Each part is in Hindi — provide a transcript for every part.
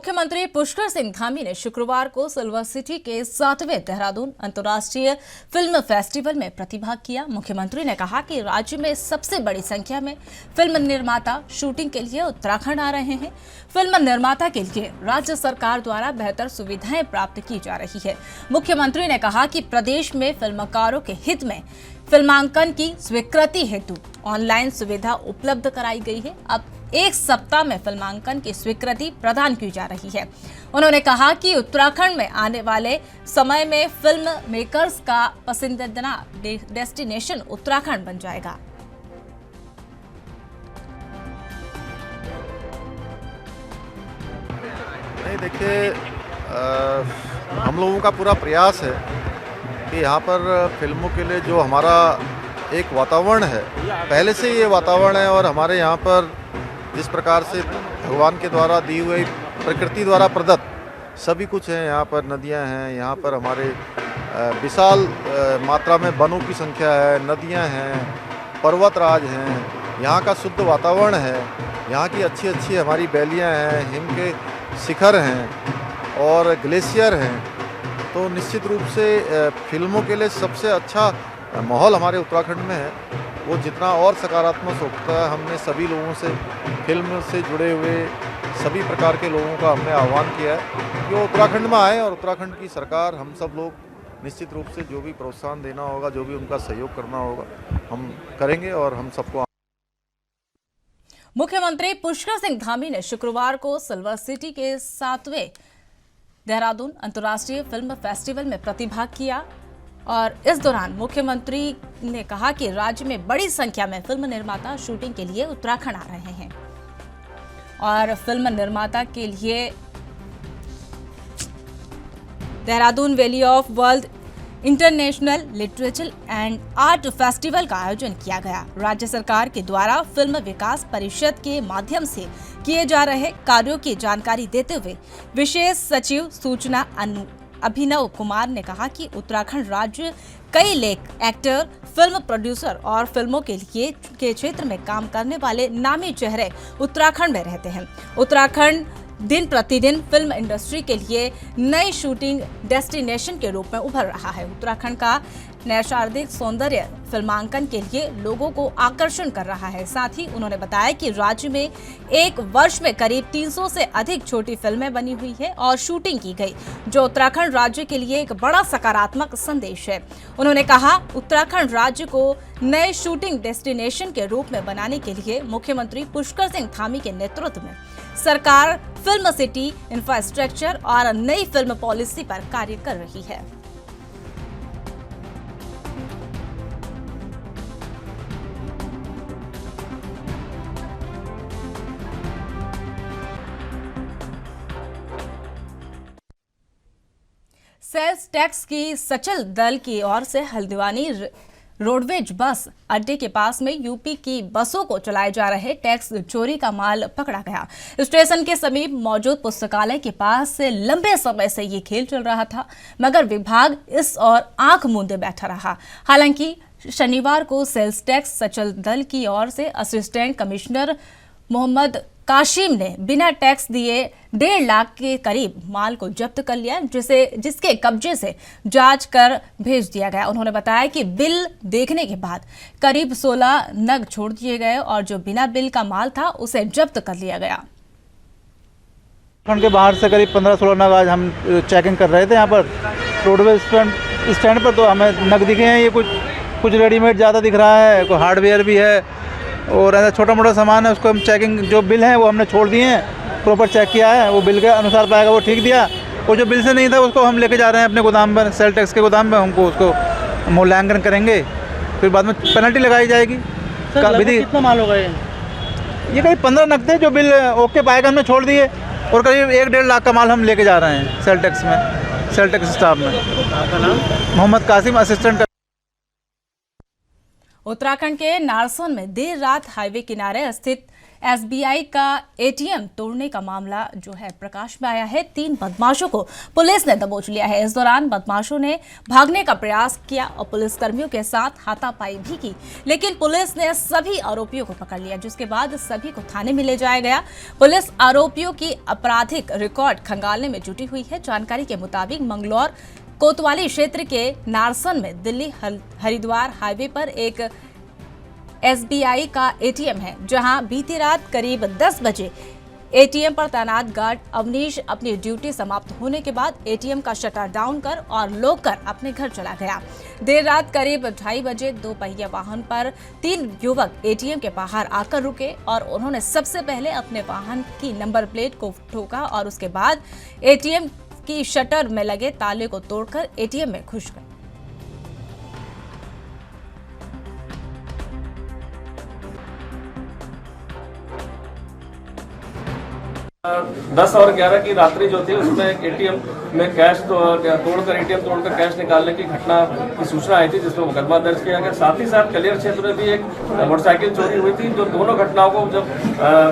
मुख्यमंत्री पुष्कर सिंह धामी ने शुक्रवार को सिल्वर सिटी के 7वें देहरादून अंतर्राष्ट्रीय फिल्म फेस्टिवल में प्रतिभाग किया। मुख्यमंत्री ने कहा कि राज्य में सबसे बड़ी संख्या में फिल्म निर्माता शूटिंग के लिए उत्तराखंड आ रहे हैं। फिल्म निर्माता के लिए राज्य सरकार द्वारा बेहतर सुविधाएं प्राप्त की जा रही है। मुख्यमंत्री ने कहा कि प्रदेश में फिल्मकारों के हित में फिल्मांकन की स्वीकृति हेतु ऑनलाइन सुविधा उपलब्ध कराई गई है। अब एक सप्ताह में फिल्मांकन की स्वीकृति प्रदान की जा रही है। उन्होंने कहा कि उत्तराखंड में आने वाले समय में फिल्म मेकर्स का पसंदीदा डेस्टिनेशन उत्तराखंड बन जाएगा। नहीं, देखिए, हम लोगों का पूरा प्रयास है कि यहाँ पर फिल्मों के लिए जो हमारा एक वातावरण है, पहले से ये वातावरण है और हमारे यहाँ पर जिस प्रकार से भगवान के द्वारा दी हुई प्रकृति द्वारा प्रदत्त सभी कुछ है। यहाँ पर नदियाँ हैं, यहाँ पर हमारे विशाल मात्रा में वनों की संख्या है, नदियाँ हैं, पर्वतराज हैं, यहाँ का शुद्ध वातावरण है, यहाँ की अच्छी अच्छी हमारी वैलियाँ हैं, हिम के शिखर हैं और ग्लेशियर हैं। तो निश्चित रूप से फिल्मों के लिए सबसे अच्छा माहौल हमारे उत्तराखंड में है। वो जितना और सकारात्मक होता है, हमने सभी लोगों से, फिल्म से जुड़े हुए सभी प्रकार के लोगों का हमने आह्वान किया है कि वो उत्तराखंड में आए और उत्तराखंड की सरकार, हम सब लोग निश्चित रूप से जो भी प्रोत्साहन देना होगा, जो भी उनका सहयोग करना होगा, हम करेंगे और हम सबको। मुख्यमंत्री पुष्कर सिंह धामी ने शुक्रवार को सिल्वर सिटी के 7वें देहरादून अंतर्राष्ट्रीय फिल्म फेस्टिवल में प्रतिभाग किया और इस दौरान मुख्यमंत्री ने कहा कि राज्य में बड़ी संख्या में फिल्म निर्माता शूटिंग के लिए उत्तराखंड आ रहे हैं और फिल्म निर्माता के लिए Dehradun valley of world international literature and art festival का आयोजन किया गया। राज्य सरकार के द्वारा फिल्म विकास परिषद के माध्यम से किए जा रहे कार्यों की जानकारी देते हुए विशेष सचिव सूचना अभिनव कुमार ने कहा कि उत्तराखंड राज्य कई लेख एक्टर, फिल्म प्रोड्यूसर और फिल्मों के लिए के क्षेत्र में काम करने वाले नामी चेहरे उत्तराखंड में रहते हैं। उत्तराखंड दिन प्रतिदिन फिल्म इंडस्ट्री के लिए नई शूटिंग डेस्टिनेशन के रूप में उभर रहा है। उत्तराखंड का नैसर्गिक सौंदर्य फिल्मांकन के लिए लोगों को आकर्षण कर रहा है। साथ ही उन्होंने बताया कि राज्य में एक वर्ष में करीब 300 से अधिक छोटी फिल्में बनी हुई है और शूटिंग की गई, जो उत्तराखंड राज्य के लिए एक बड़ा सकारात्मक संदेश है। उन्होंने कहा, उत्तराखंड राज्य को नए शूटिंग डेस्टिनेशन के रूप में बनाने के लिए मुख्यमंत्री पुष्कर सिंह धामी के नेतृत्व में सरकार फिल्म सिटी इंफ्रास्ट्रक्चर और नई फिल्म पॉलिसी पर कार्य कर रही है। सेल्स टैक्स की सचल दल की ओर से हल्द्वानी रोडवेज बस अड्डे के पास में यूपी की बसों को चलाए जा रहे टैक्स चोरी का माल पकड़ा गया। स्टेशन के समीप मौजूद पुस्तकालय के पास से लंबे समय से ये खेल चल रहा था, मगर विभाग इस ओर आंख मूंदे बैठा रहा। हालांकि शनिवार को सेल्स टैक्स सचल दल की ओर से असिस्टेंट कमिश्नर मोहम्मद काशिम ने बिना टैक्स दिए 1.5 लाख के करीब माल को जब्त कर लिया, जिसके कब्जे से जांच कर भेज दिया गया। उन्होंने बताया कि बिल देखने के बाद करीब 16 नग छोड़ दिए गए और जो बिना बिल का माल था उसे जब्त कर लिया गया। के बाहर से करीब 15-16 नग आज हम चेकिंग कर रहे थे। यहाँ पर रोडवे स्टैंड पर तो हमें नग दिखे हैं। ये कुछ रेडीमेड ज़्यादा दिख रहा है, कोई हार्डवेयर भी है और ऐसा छोटा मोटा सामान है। उसको हम चेकिंग, जो बिल है वो हमने छोड़ दिए हैं, प्रॉपर चेक किया है, वो बिल के अनुसार पाएगा वो ठीक दिया। और जो बिल से नहीं था उसको हम लेके जा रहे हैं अपने गोदाम पर, सेल टैक्स के गोदाम पर। हमको उसको मूल्यांकन करेंगे, फिर बाद में पेनल्टी लगाई जाएगी। कितना माल होगा ये करीब 15 नग थे जो बिल ओके पाएगा हमने छोड़ दिए और करीब 1-1.5 लाख का माल हम लेके जा रहे हैं सेल टैक्स में, सेल टैक्स स्टाफ में। आपका नाम? मोहम्मद कासिम, असिस्टेंट। उत्तराखंड के नारसोन में देर रात हाईवे किनारे स्थित एसबीआई का एटीएम तोड़ने का मामला जो है प्रकाश में आया है। 3 बदमाशों को पुलिस ने दबोच लिया है। इस दौरान बदमाशों ने भागने का प्रयास किया और पुलिसकर्मियों के साथ हाथापाई भी की, लेकिन पुलिस ने सभी आरोपियों को पकड़ लिया, जिसके बाद सभी को थाने में ले जाया गया। पुलिस आरोपियों की आपराधिक रिकॉर्ड खंगालने में जुटी हुई है। जानकारी के मुताबिक मंगलौर कोतवाली क्षेत्र के नारसन में दिल्ली हरिद्वार हाईवे पर एक एसबीआई का एटीएम है, जहां बीती रात करीब 10 बजे एटीएम पर तैनात गार्ड अवनीश अपनी ड्यूटी समाप्त होने के बाद एटीएम का शटर डाउन कर और लॉक कर अपने घर चला गया। देर रात करीब 2:30 बजे 2 पहिया वाहन पर 3 युवक एटीएम के बाहर आकर रुके और उन्होंने सबसे पहले अपने वाहन की नंबर प्लेट को ठोका और उसके बाद एटीएम की शटर में लगे ताले को तोड़कर एटीएम में घुस गए। 10 और 11 की रात्रि जो थी उसमें एक एटीएम में कैश तोड़कर एटीएम तोड़कर कैश निकालने की घटना की सूचना आई थी, जिसमें मुकदमा दर्ज किया गया। साथ ही साथ कलियर क्षेत्र में भी एक मोटरसाइकिल चोरी हुई थी, जो दोनों घटनाओं को जब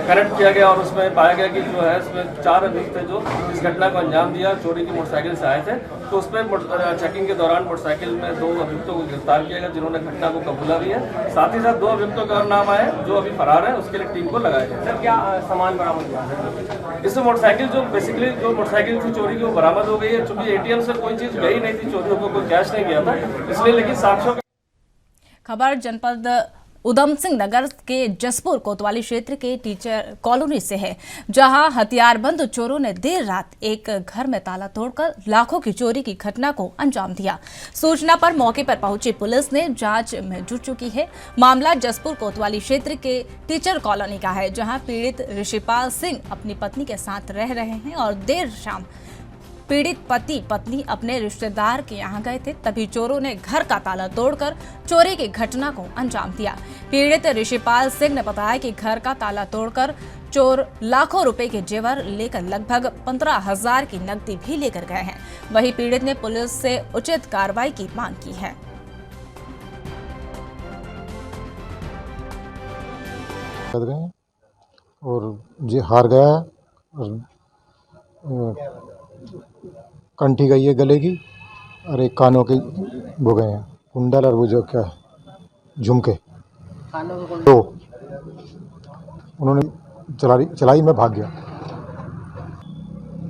कनेक्ट किया गया और उसमें पाया गया कि जो है इसमें 4 अभियुक्त थे जो इस घटना को अंजाम दिया, चोरी की मोटरसाइकिल से आए थे। तो उसमें चेकिंग के दौरान मोटरसाइकिल में 2 अभियुक्तों को गिरफ्तार किया गया, जिन्होंने घटना को कबूला भी है। साथ ही साथ 2 अभियुक्तों का और नाम आए जो अभी फरार है, उसके लिए टीम को लगाया गया। सर, क्या सामान बरामद हुआ है? इसमें मोटरसाइकिल जो बेसिकली जो मोटरसाइकिल थी चोरी की वो बरामद हो गई है। चूंकि एटीएम से कोई चीज गई नहीं थी, चोरी होकर कोई कैश नहीं गया था, इसलिए लेकिन साक्ष्यों। खबर जनपद उधम सिंह नगर के जसपुर कोतवाली क्षेत्र के टीचर कॉलोनी से है, जहां हथियारबंद चोरों ने देर रात एक घर में ताला तोड़कर लाखों की चोरी की घटना को अंजाम दिया। सूचना पर मौके पर पहुंची पुलिस ने जांच में जुट चुकी है। मामला जसपुर कोतवाली क्षेत्र के टीचर कॉलोनी का है, जहां पीड़ित ऋषिपाल सिंह अपनी पत्नी के साथ रह रहे हैं और देर शाम पीड़ित पति पत्नी अपने रिश्तेदार के यहाँ गए थे, तभी चोरों ने घर का ताला तोड़कर चोरी की घटना को अंजाम दिया। पीड़ित ऋषिपाल सिंह ने बताया कि घर का ताला तोड़कर चोर लाखों रुपए के जेवर लेकर लगभग 15,000 की नकदी भी लेकर गए हैं। वहीं पीड़ित ने पुलिस से उचित कार्रवाई की मांग की है। और ये हार गया है, कंठी गई है गले की और एक कानों के वो गए हैं कुंडल, और वो जो क्या झुमके तो उन्होंने चलाई में भाग गया।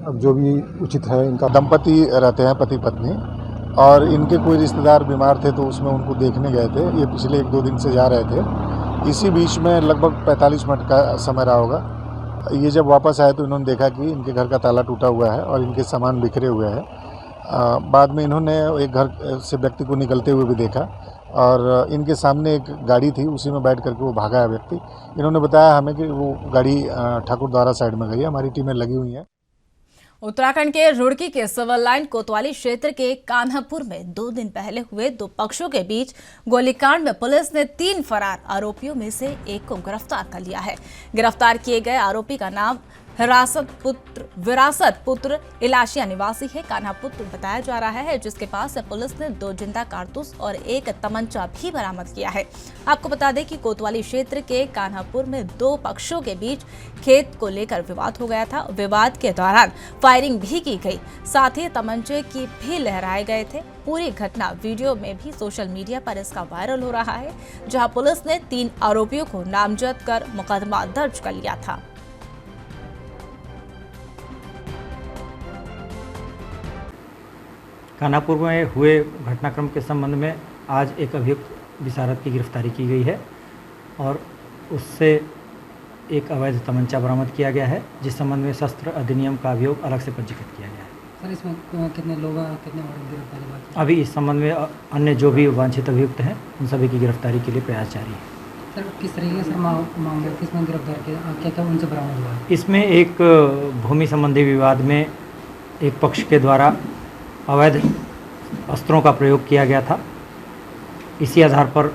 अब जो भी उचित है, इनका दंपति रहते हैं पति पत्नी, और इनके कोई रिश्तेदार बीमार थे तो उसमें उनको देखने गए थे। ये पिछले 1-2 दिन से जा रहे थे। इसी बीच में लगभग 45 मिनट का समय रहा होगा। ये जब वापस आए तो इन्होंने देखा कि इनके घर का ताला टूटा हुआ है और इनके सामान बिखरे हुए हैं। बाद में इन्होंने एक घर से व्यक्ति को निकलते हुए भी देखा और इनके सामने एक गाड़ी थी, उसी में बैठ करके वो भागा है व्यक्ति। इन्होंने बताया हमें कि वो गाड़ी ठाकुरद्वारा साइड में गई है। हमारी टीमें लगी हुई हैं। उत्तराखंड के रुड़की के सिविल लाइन कोतवाली क्षेत्र के कान्हापुर में 2 दिन पहले हुए 2 पक्षों के बीच गोलीकांड में पुलिस ने 3 फरार आरोपियों में से एक को गिरफ्तार कर लिया है। गिरफ्तार किए गए आरोपी का नाम विरासत पुत्र इलाशिया निवासी है, कान्हापुर बताया जा रहा है, जिसके पास से पुलिस ने 2 जिंदा कारतूस और एक तमंचा भी बरामद किया है। आपको बता दें कि कोतवाली क्षेत्र के कान्हापुर में 2 पक्षों के बीच खेत को लेकर विवाद हो गया था। विवाद के दौरान फायरिंग भी की गई, साथ ही तमंचे की भी लहराए गए थे। पूरी घटना वीडियो में भी सोशल मीडिया पर इसका वायरल हो रहा है, जहां पुलिस ने 3 आरोपियों को नामजद कर मुकदमा दर्ज कर लिया था। कान्हापुर में हुए घटनाक्रम के संबंध में आज एक अभियुक्त विशारद की गिरफ्तारी की गई है और उससे एक अवैध तमंचा बरामद किया गया है, जिस संबंध में शस्त्र अधिनियम का अभियोग अलग से पंजीकृत किया गया है। सर, इसमें कितने लोग कितने गिरफ्तारी बाकी? अभी इस संबंध में अन्य जो भी वांछित अभियुक्त हैं उन सभी की गिरफ्तारी के लिए प्रयास जारी है। सर, किस तरीके से मामले किसमें गिरफ्तार किया, क्या क्या उनसे बरामद हुआ? इसमें एक भूमि संबंधी विवाद में एक पक्ष के द्वारा अवैध अस्त्रों का प्रयोग किया गया था। इसी आधार पर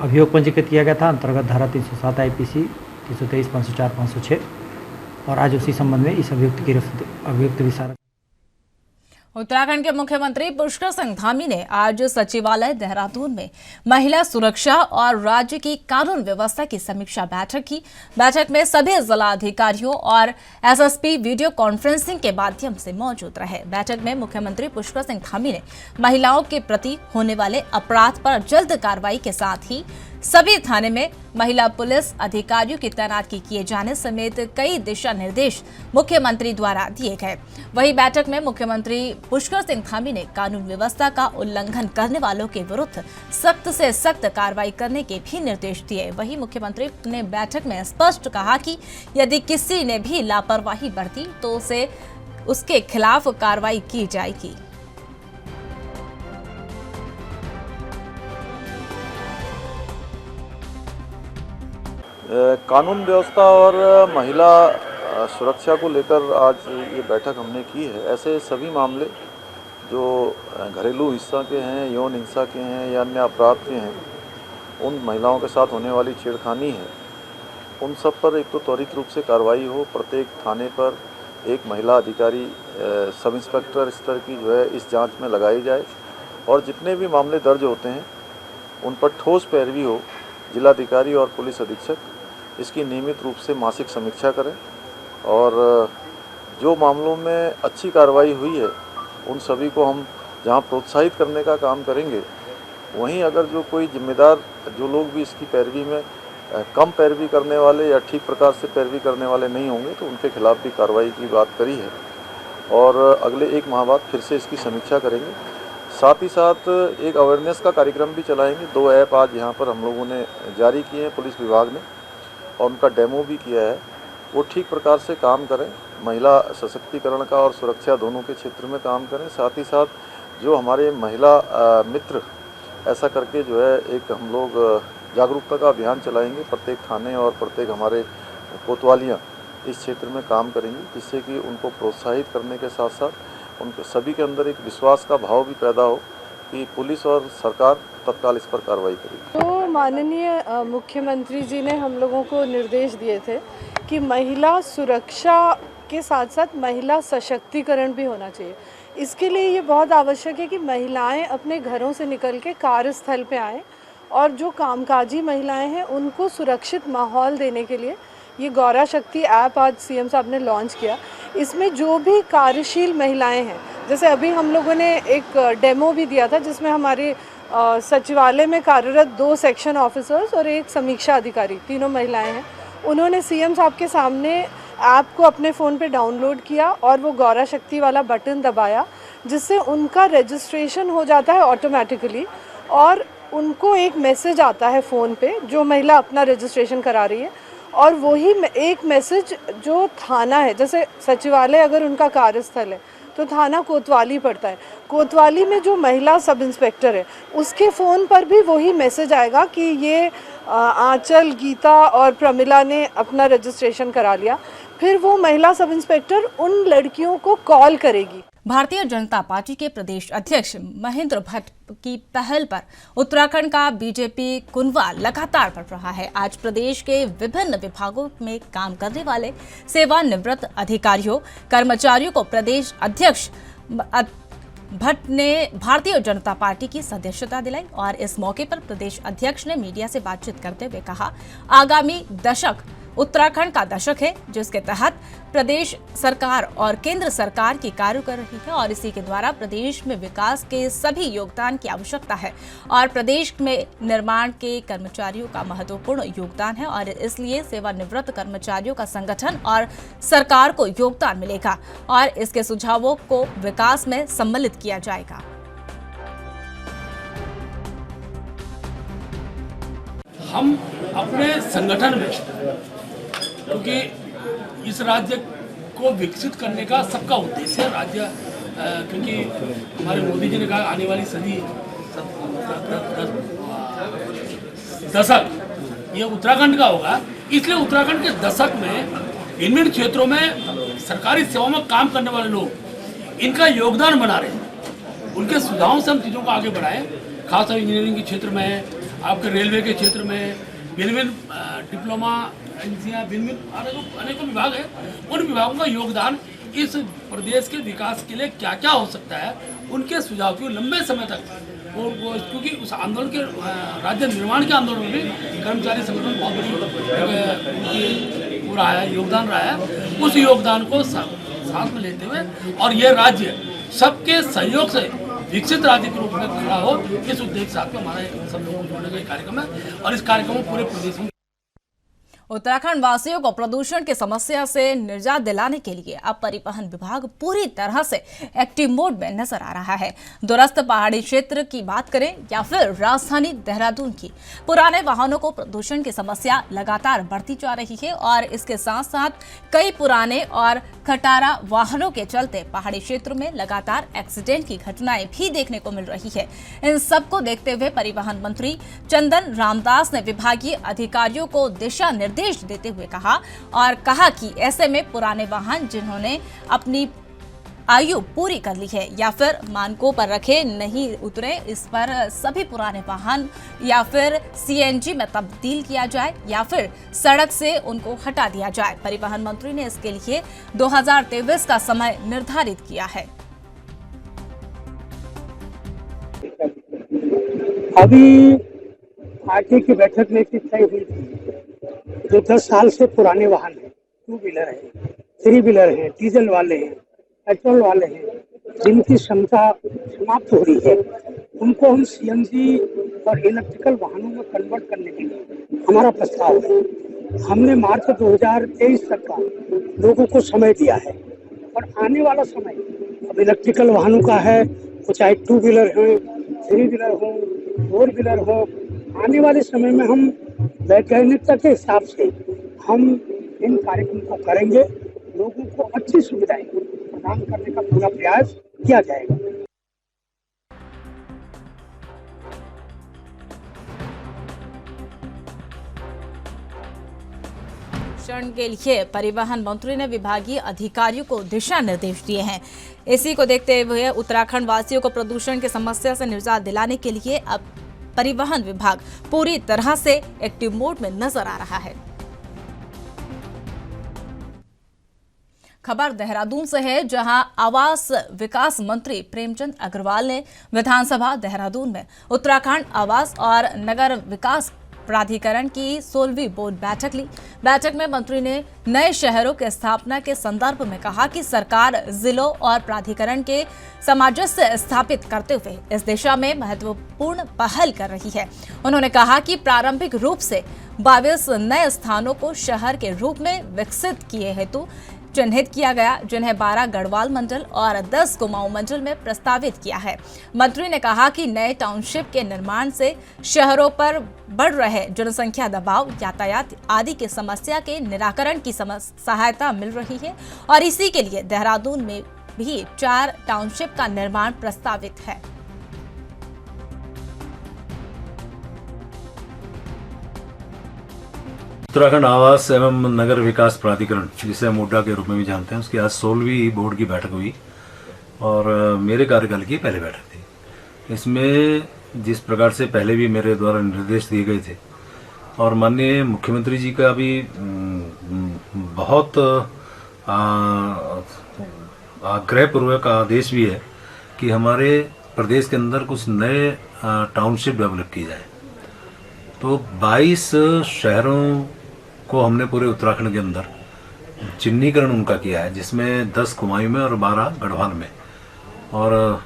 अभियोग पंजीकृत किया गया था, अंतर्गत धारा 307 IPC 323, 504, 506, और आज उसी संबंध में इस अभियुक्त विशारद उत्तराखंड के मुख्यमंत्री पुष्कर सिंह धामी ने आज सचिवालय देहरादून में महिला सुरक्षा और राज्य की कानून व्यवस्था की समीक्षा बैठक की। बैठक में सभी जिला अधिकारियों और एसएसपी वीडियो कॉन्फ्रेंसिंग के माध्यम से मौजूद रहे। बैठक में मुख्यमंत्री पुष्कर सिंह धामी ने महिलाओं के प्रति होने वाले अपराध पर जल्द कार्रवाई के साथ ही सभी थाने में महिला पुलिस अधिकारियों की तैनाती किए जाने समेत कई दिशा निर्देश मुख्यमंत्री द्वारा दिए गए। वहीं बैठक में मुख्यमंत्री पुष्कर सिंह धामी ने कानून व्यवस्था का उल्लंघन करने वालों के विरुद्ध सख्त से सख्त कार्रवाई करने के भी निर्देश दिए। वहीं मुख्यमंत्री ने बैठक में स्पष्ट कहा कि यदि किसी ने भी लापरवाही बरती तो उसके खिलाफ कार्रवाई की जाएगी। कानून व्यवस्था और महिला सुरक्षा को लेकर आज ये बैठक हमने की है। ऐसे सभी मामले जो घरेलू हिंसा के हैं, यौन हिंसा के हैं या अन्य अपराध के हैं, उन महिलाओं के साथ होने वाली छेड़खानी है, उन सब पर एक तो त्वरित रूप से कार्रवाई हो। प्रत्येक थाने पर एक महिला अधिकारी सब इंस्पेक्टर स्तर की जो है इस जांच में लगाई जाए और जितने भी मामले दर्ज होते हैं उन पर ठोस पैरवी हो। जिलाधिकारी और पुलिस अधीक्षक इसकी नियमित रूप से मासिक समीक्षा करें और जो मामलों में अच्छी कार्रवाई हुई है उन सभी को हम जहां प्रोत्साहित करने का काम करेंगे, वहीं अगर जो कोई जिम्मेदार जो लोग भी इसकी पैरवी में कम पैरवी करने वाले या ठीक प्रकार से पैरवी करने वाले नहीं होंगे तो उनके खिलाफ भी कार्रवाई की बात करी है और अगले 1 माह बाद फिर से इसकी समीक्षा करेंगे। साथ ही साथ एक अवेयरनेस का कार्यक्रम भी चलाएंगे। 2 ऐप आज यहाँ पर हम लोगों ने जारी किए हैं पुलिस विभाग ने और उनका डेमो भी किया है। वो ठीक प्रकार से काम करें, महिला सशक्तिकरण का और सुरक्षा दोनों के क्षेत्र में काम करें। साथ ही साथ जो हमारे महिला मित्र ऐसा करके जो है एक हम लोग जागरूकता का अभियान चलाएंगे। प्रत्येक थाने और प्रत्येक हमारे कोतवालियाँ इस क्षेत्र में काम करेंगी, जिससे कि उनको प्रोत्साहित करने के साथ साथ उनके सभी के अंदर एक विश्वास का भाव भी पैदा हो कि पुलिस और सरकार तत्काल इस पर कार्रवाई करेगी। तो माननीय मुख्यमंत्री जी ने हम लोगों को निर्देश दिए थे कि महिला सुरक्षा के साथ साथ महिला सशक्तिकरण भी होना चाहिए। इसके लिए ये बहुत आवश्यक है कि महिलाएं अपने घरों से निकल के कार्यस्थल पे आएँ और जो कामकाजी महिलाएं हैं उनको सुरक्षित माहौल देने के लिए ये गौरा शक्ति ऐप आज सीएम साहब ने लॉन्च किया। इसमें जो भी कार्यशील महिलाएं हैं, जैसे अभी हम लोगों ने एक डेमो भी दिया था जिसमें हमारे सचिवालय में कार्यरत 2 सेक्शन ऑफिसर्स और 1 समीक्षा अधिकारी, तीनों महिलाएं हैं। उन्होंने सीएम साहब के सामने ऐप को अपने फ़ोन पे डाउनलोड किया और वो गौरा शक्ति वाला बटन दबाया, जिससे उनका रजिस्ट्रेशन हो जाता है ऑटोमेटिकली और उनको एक मैसेज आता है फ़ोन पे जो महिला अपना रजिस्ट्रेशन करा रही है और वही एक मैसेज जो थाना है, जैसे सचिवालय अगर उनका कार्यस्थल है तो थाना कोतवाली पड़ता है, कोतवाली में जो महिला सब इंस्पेक्टर है उसके फ़ोन पर भी वही मैसेज आएगा कि ये आंचल, गीता और प्रमिला ने अपना रजिस्ट्रेशन करा लिया। फिर वो महिला सब इंस्पेक्टर उन लड़कियों को कॉल करेगी। भारतीय जनता पार्टी के प्रदेश अध्यक्ष महेंद्र भट्ट की पहल पर उत्तराखंड का बीजेपी कुनवा लगातार बढ़ रहा है। आज प्रदेश के विभिन्न विभागों में काम करने वाले सेवानिवृत्त अधिकारियों कर्मचारियों को प्रदेश अध्यक्ष भट्ट ने भारतीय जनता पार्टी की सदस्यता दिलाई और इस मौके पर प्रदेश अध्यक्ष ने मीडिया से बातचीत करते हुए कहा, आगामी दशक उत्तराखंड का दशक है जिसके तहत प्रदेश सरकार और केंद्र सरकार की कार्य कर रही है और इसी के द्वारा प्रदेश में विकास के सभी योगदान की आवश्यकता है और प्रदेश में निर्माण के कर्मचारियों का महत्वपूर्ण योगदान है और इसलिए सेवानिवृत्त कर्मचारियों का संगठन और सरकार को योगदान मिलेगा और इसके सुझावों को विकास में सम्मिलित किया जाएगा। हम अपने संगठन में, क्योंकि इस राज्य को विकसित करने का सबका उद्देश्य है राज्य, क्योंकि हमारे मोदी जी ने कहा आने वाली सदी दशक ये उत्तराखंड का होगा, इसलिए उत्तराखंड के दशक में इन क्षेत्रों में सरकारी सेवाओं में काम करने वाले लोग इनका योगदान बना रहे हैं। उनके सुझावों से हम चीज़ों को आगे बढ़ाएं, खासतौर इंजीनियरिंग के क्षेत्र में, आपके रेलवे के क्षेत्र में, भिन्न डिप्लोमा एजेंसियाँ, भिन्न अनेकों विभाग हैं, उन विभागों का योगदान इस प्रदेश के विकास के लिए क्या क्या हो सकता है, उनके सुझाव की लंबे समय तक वो क्योंकि उस आंदोलन के राज्य निर्माण के आंदोलन में भी कर्मचारी संगठन बहुत बड़ी वो रहा है, योगदान रहा है। उस योगदान को साथ में लेते हुए और ये राज्य सबके सहयोग से विकसित राज्य के रूप में खड़ा हो, इस उद्देश्य के साथ में हमारा सब लोगों को जोड़ने का कार्यक्रम है और इस कार्यक्रम में पूरे प्रदेश में उत्तराखंड वासियों को प्रदूषण की समस्या से निजात दिलाने के लिए अब परिवहन विभाग पूरी तरह से एक्टिव मोड में नजर आ रहा है। दूरस्थ पहाड़ी क्षेत्र की बात करें या फिर राजधानी देहरादून की, पुराने वाहनों को प्रदूषण की समस्या लगातार बढ़ती जा रही है और इसके साथ साथ कई पुराने और खटारा वाहनों के चलते पहाड़ी क्षेत्र में लगातार एक्सीडेंट की घटनाएं भी देखने को मिल रही है। इन सबको देखते हुए परिवहन मंत्री चंदन रामदास ने विभागीय अधिकारियों को दिशा निर्देश देते हुए कहा कि ऐसे में पुराने वाहन जिन्होंने अपनी आयु पूरी कर ली है या फिर मानकों पर रखे नहीं उतरे, इस पर सभी पुराने वाहन या फिर सीएनजी में तब्दील किया जाए या फिर सड़क से उनको हटा दिया जाए। परिवहन मंत्री ने इसके लिए 2023 का समय निर्धारित किया है। अभी आगे की बैठक में तय हुई थी, जो 10 साल से पुराने वाहन हैं, 2 व्हीलर हैं, 3 व्हीलर हैं, डीजल वाले हैं, पेट्रोल वाले हैं, जिनकी क्षमता समाप्त हो रही है, उनको हम सीएनजी और इलेक्ट्रिकल वाहनों में कन्वर्ट करने के लिए हमारा प्रस्ताव है। हमने मार्च 2023 तक का लोगों को समय दिया है और आने वाला समय अब इलेक्ट्रिकल वाहनों का है, वो चाहे 2 व्हीलर हो, 3 व्हीलर हो, 4 व्हीलर हो। आने वाले समय में हम वैज्ञानिकता के हिसाब से हम इन कार्यक्रम को करेंगे, लोगों को अच्छी सुविधाएं प्रदान करने का पूरा प्रयास किया जाएगा। क्षण के लिए परिवहन मंत्री ने विभागीय अधिकारियों को दिशा निर्देश दिए हैं। इसी को देखते हुए उत्तराखंड वासियों को प्रदूषण की समस्या से निजात दिलाने के लिए अब परिवहन विभाग पूरी तरह से एक्टिव मोड में नजर आ रहा है। खबर देहरादून से है, जहां आवास विकास मंत्री प्रेमचंद अग्रवाल ने विधानसभा देहरादून में उत्तराखंड आवास और नगर विकास प्राधिकरण की 16वीं बोर्ड बैठक ली। बैठक में मंत्री ने नए शहरों के स्थापना के संदर्भ में कहा कि सरकार जिलों और प्राधिकरण के सामंजस्य स्थापित करते हुए इस दिशा में महत्वपूर्ण पहल कर रही है। उन्होंने कहा कि प्रारंभिक रूप से 22 नए स्थानों को शहर के रूप में विकसित किए हेतु चिन्हित किया गया, जिन्हें 12 गढ़वाल मंडल और 10 कुमाऊं मंडल में प्रस्तावित किया है। मंत्री ने कहा कि नए टाउनशिप के निर्माण से शहरों पर बढ़ रहे जनसंख्या दबाव, यातायात आदि की समस्या के निराकरण की सहायता मिल रही है और इसी के लिए देहरादून में भी 4 टाउनशिप का निर्माण प्रस्तावित है। उत्तराखंड आवास एवं नगर विकास प्राधिकरण, जिसे हम उड्डा के रूप में भी जानते हैं, उसकी आज 16वीं बोर्ड की बैठक हुई और मेरे कार्यकाल की पहली बैठक थी। इसमें जिस प्रकार से पहले भी मेरे द्वारा निर्देश दिए गए थे और माननीय मुख्यमंत्री जी का भी बहुत आग्रहपूर्वक आदेश भी है कि हमारे प्रदेश के अंदर कुछ नए टाउनशिप डेवलप की जाए। तो 22 शहरों को हमने पूरे उत्तराखंड के अंदर चिन्हीकरण उनका किया है, जिसमें 10 कुमाऊं में और 12 गढ़वाल में। और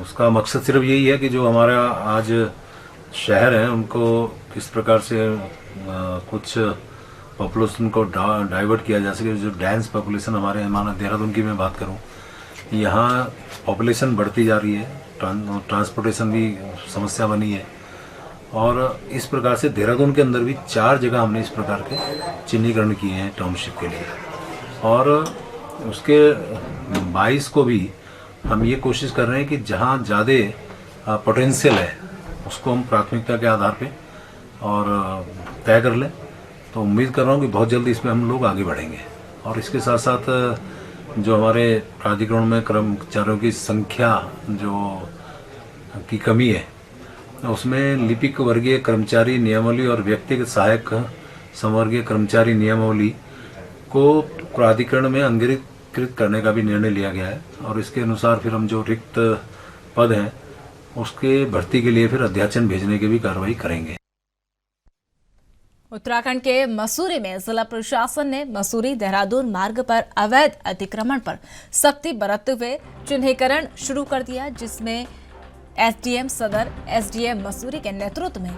उसका मकसद सिर्फ यही है कि जो हमारा आज शहर हैं उनको किस प्रकार से कुछ पॉपुलेशन को डाइवर्ट किया जा सके। जो डेंस पॉपुलेशन हमारे माना देहरादून की मैं बात करूं, यहाँ पॉपुलेशन बढ़ती जा रही है, ट्रांसपोर्टेशन भी समस्या बनी है और इस प्रकार से देहरादून के अंदर भी 4 जगह हमने इस प्रकार के चिन्हीकरण किए हैं टाउनशिप के लिए। और उसके 22 को भी हम ये कोशिश कर रहे हैं कि जहाँ ज़्यादा पोटेंशियल है उसको हम प्राथमिकता के आधार पे और तय कर लें। तो उम्मीद कर रहा हूँ कि बहुत जल्दी इसमें हम लोग आगे बढ़ेंगे। और इसके साथ साथ जो हमारे प्राधिकरण में कर्मचारियों की संख्या जो की कमी है, उसमें लिपिक वर्गीय कर्मचारी नियमावली और व्यक्तिगत सहायक संवर्गीय कर्मचारी नियमावली को प्राधिकरण में अंगित स्वीकृत करने का भी निर्णय लिया गया है और इसके अनुसार फिर हम जो रिक्त पद हैं उसके भर्ती के लिए फिर अध्याचन भेजने की भी कार्रवाई करेंगे। उत्तराखंड के मसूरी में जिला प्रशासन ने मसूरी देहरादून मार्ग पर अवैध अतिक्रमण पर सख्ती बरतते हुए चिन्हीकरण शुरू कर दिया, जिसमें एसडीएम सदर, एसडीएम मसूरी के नेतृत्व में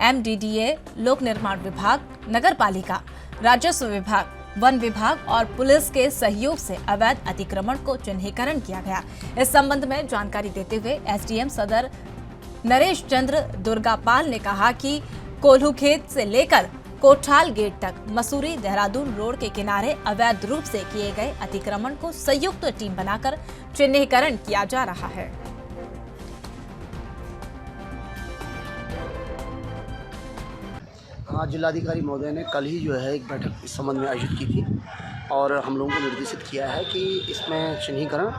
एमडीडीए, लोक निर्माण विभाग, नगर पालिका, राजस्व विभाग, वन विभाग और पुलिस के सहयोग से अवैध अतिक्रमण को चिन्हीकरण किया गया। इस संबंध में जानकारी देते हुए एसडीएम सदर नरेश चंद्र दुर्गापाल ने कहा कि कोल्हू खेत से लेकर कोठाल गेट तक मसूरी देहरादून रोड के किनारे अवैध रूप से किए गए अतिक्रमण को संयुक्त टीम बनाकर चिन्हीकरण किया जा रहा है। हाँ, जिलाधिकारी महोदय ने कल ही जो है एक बैठक इस संबंध में आयोजित की थी और हम लोगों को निर्देशित किया है कि इसमें चिन्हीकरण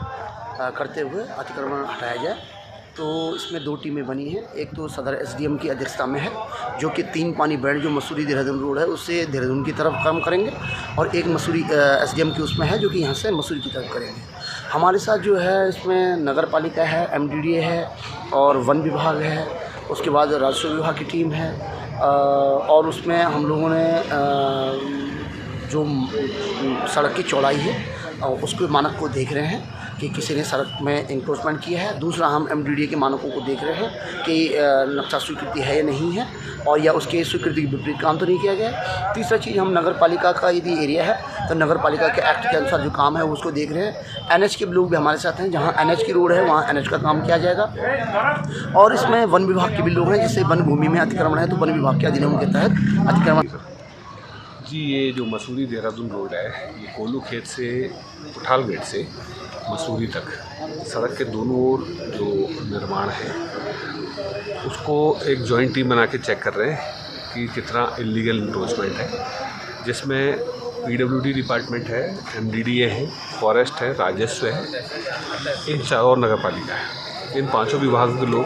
करते हुए अतिक्रमण हटाया जाए। तो इसमें 2 टीमें बनी हैं। एक तो सदर एसडीएम की अध्यक्षता में है, जो कि 3 पानी बेल्ट जो मसूरी देहरादून रोड है उससे देहरादून की तरफ काम करेंगे, और एक मसूरी एसडीएम की उसमें है जो कि यहाँ से मसूरी की तरफ करेंगे। हमारे साथ जो है इसमें नगर पालिका है, एमडीडीए है और वन विभाग है, उसके बाद राजस्व विभाग की टीम है, और उसमें हम लोगों ने जो सड़क की चौड़ाई है उसके मानक को देख रहे हैं कि किसी ने सड़क में इंक्रोचमेंट किया है। दूसरा, हम एमडीडीए के मानकों को देख रहे हैं कि नक्शा स्वीकृति है या नहीं है, और या उसके स्वीकृति के विपरीत काम तो नहीं किया गया। तीसरा चीज़, हम नगर पालिका का यदि एरिया है तो नगर पालिका के एक्ट के अनुसार जो काम है उसको देख रहे हैं। एनएच के लोग भी हमारे साथ हैं, जहाँ एनएच की रोड है वहाँ एनएच का काम किया जाएगा। और इसमें वन विभाग के भी लोग हैं, जिससे वन भूमि में अतिक्रमण है तो वन विभाग के अधिनियम के तहत अतिक्रमण। जी, ये जो मसूरी देहरादून रोड है, ये कोल्हू खेत से कोठाल गेट से मसूरी तक सड़क के दोनों ओर जो निर्माण है उसको एक जॉइंट टीम बना के चेक कर रहे हैं कि कितना इलीगल इंक्रोचमेंट है, जिसमें पीडब्ल्यूडी डिपार्टमेंट है, एमडीडीए है, फॉरेस्ट है, राजस्व है, इन चारों और नगर पालिका है। इन 5 विभागों के लोग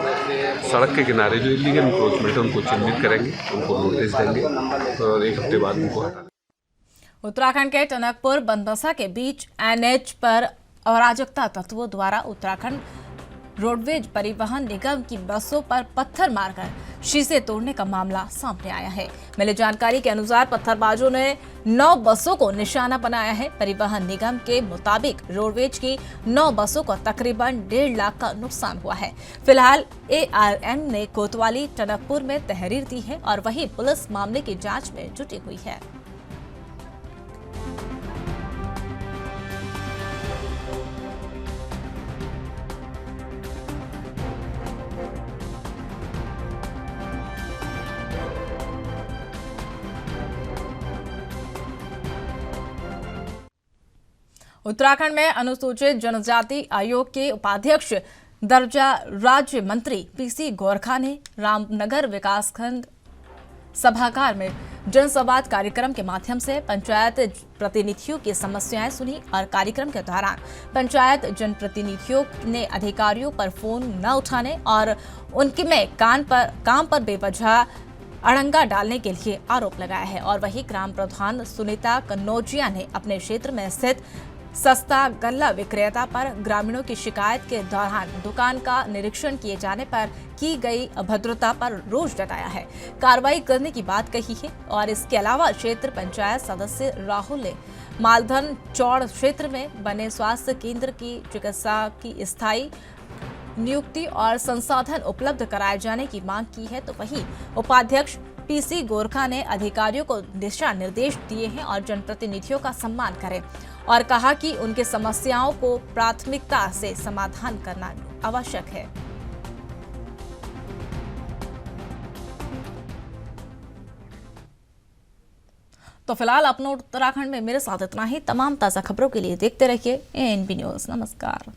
सड़क के किनारे जो इलीगल इंक्रोचमेंट है उनको चिन्हित करेंगे, उनको नोटिस देंगे और 1 हफ्ते बाद उनको हटा देंगे। उत्तराखंड के टनकपुर बनबसा के बीच एनएच पर अराजकता तत्वों द्वारा उत्तराखंड रोडवेज परिवहन निगम की बसों पर पत्थर मारकर शीशे तोड़ने का मामला सामने आया है। मिली जानकारी के अनुसार पत्थरबाजों ने 9 बसों को निशाना बनाया है। परिवहन निगम के मुताबिक रोडवेज की 9 बसों को तकरीबन 1.5 लाख का नुकसान हुआ है। फिलहाल एआरएम ने कोतवाली टनकपुर में तहरीर दी है और वहीं पुलिस मामले की जांच में जुटी हुई है। उत्तराखंड में अनुसूचित जनजाति आयोग के उपाध्यक्ष दर्जा राज्य मंत्री पीसी गोरखा ने रामनगर विकासखंड सभागार में जनसंवाद कार्यक्रम के माध्यम से पंचायत प्रतिनिधियों की समस्याएं सुनी और कार्यक्रम के दौरान पंचायत जनप्रतिनिधियों ने अधिकारियों पर फोन न उठाने और उनके में काम पर बेवजह अड़ंगा डालने के लिए आरोप लगाया है। और वहीं ग्राम प्रधान सुनीता कन्नौजिया ने अपने क्षेत्र में स्थित सस्ता गल्ला विक्रेता पर ग्रामीणों की शिकायत के दौरान दुकान का निरीक्षण किए जाने पर की गई अभद्रता पर रोष जताया है, कार्रवाई करने की बात कही है। और इसके अलावा क्षेत्र पंचायत सदस्य राहुल ने मालधन चौड़ क्षेत्र में बने स्वास्थ्य केंद्र की चिकित्सा की स्थायी नियुक्ति और संसाधन उपलब्ध कराए जाने की मांग की है। तो वहीं उपाध्यक्ष पीसी गोरखा ने अधिकारियों को दिशा निर्देश दिए हैं और जनप्रतिनिधियों का सम्मान करें और कहा कि उनके समस्याओं को प्राथमिकता से समाधान करना आवश्यक है। तो फिलहाल अपने उत्तराखंड में मेरे साथ इतना ही। तमाम ताज़ा खबरों के लिए देखते रहिए ANB न्यूज़। नमस्कार।